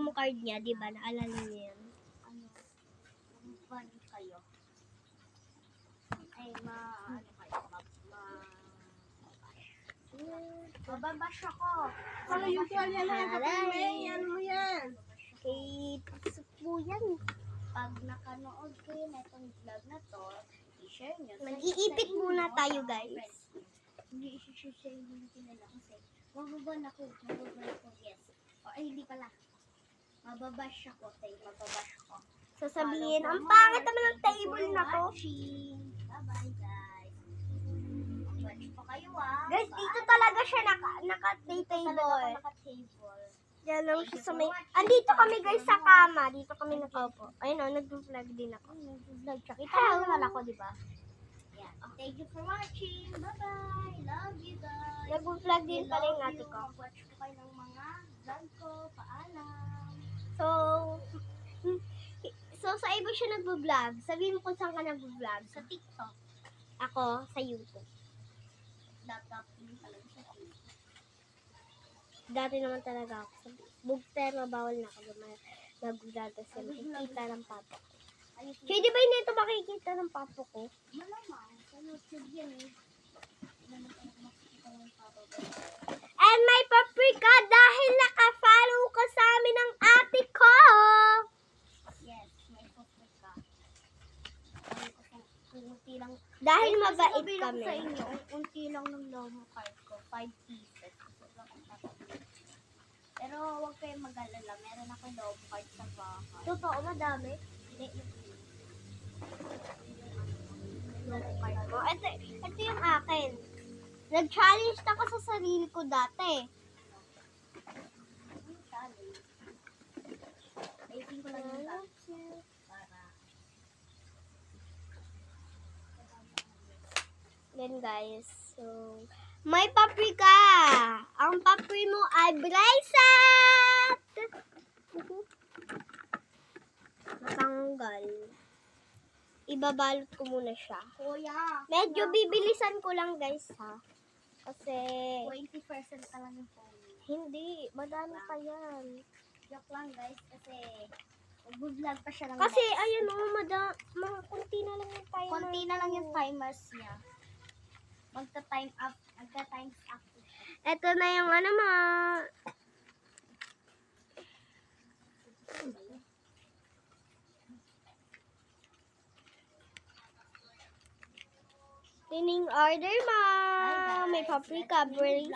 Lomo card niya, di ba? Naalala niyo yun? Ano? Ban kayo. Ay, ano kayo? Mababash ako. Ano yung tuwalya na yan? Kapag may, ano mo yan? Kay Tatsu po yan. Pag nakanood kayo na itong vlog na to, i-share nyo. Mag-iipit muna tayo, guys. Hindi i-share nyo nila kasi mababan ako. Yes. O ay, hindi pala. Mababash ako. Mababash ako. Sasabihin, ang pangit naman ng table na to. Bye-bye, guys. Watch pa kayo, Guys, dito talaga siya naka-table. Naka-table. Diyan lang siya sa may... Andito kami guys sa kama. Dito kami nakaupo. Ayun o, nag-vlog din ako. Nag-vlog siya. Kita mo naman ako, di ba? Yan. Thank you for watching. Bye-bye. Love you, guys. Nag-vlog din pala yung ate ko. Mag-watch po kayo ng mga vlog ko. Paalam. So sa iba siya nag-vlog. Sabihin mo kung saan ka nag-vlog. Sa TikTok. Ako, sa YouTube. Laptop din talaga sa TikTok. Dati naman talaga ako sa Facebook. Pero bawal na ako nag-vlog kasi makikita ng papa ko. Kaya di ba hindi ito makikita ng papa ko? Malamang. Sa YouTube yan eh. Makikita ng papa ko. And may paprika dahil naka-follow ka sa amin ng ate ko. Yes, may paprika. Unti lang. Dahil Kasi mabait sabihin ko kami. sa inyo, unti lang ng Lomo card ko. 5 pieces. Pero huwag kayong mag-alala. Meron akong Lomo card sa bahay. Totoo, madami. Hindi, Lomo card mo. Ito yung akin. Nag-challenge ako sa sarili ko dati. Waiting ko lang yung challenge. Para Then guys, so may paprika. Ang papri mo ay bracelet. Natanggal. Ibabalot ko muna siya. Kuya, Medyo bibilisan ko lang guys ha. Kasi 20% pa lang yung phone. hindi, madami pa yan. Joke lang guys, kasi mag-vlog pa siya lang. Kasi guys. ayun mga kunti na lang yung timer. Konti na lang yung timers niya. Magta-time up. Magta-times up. Ito na yung ano ma. Tining order ma. Hi, guys. May paprika, bracelet.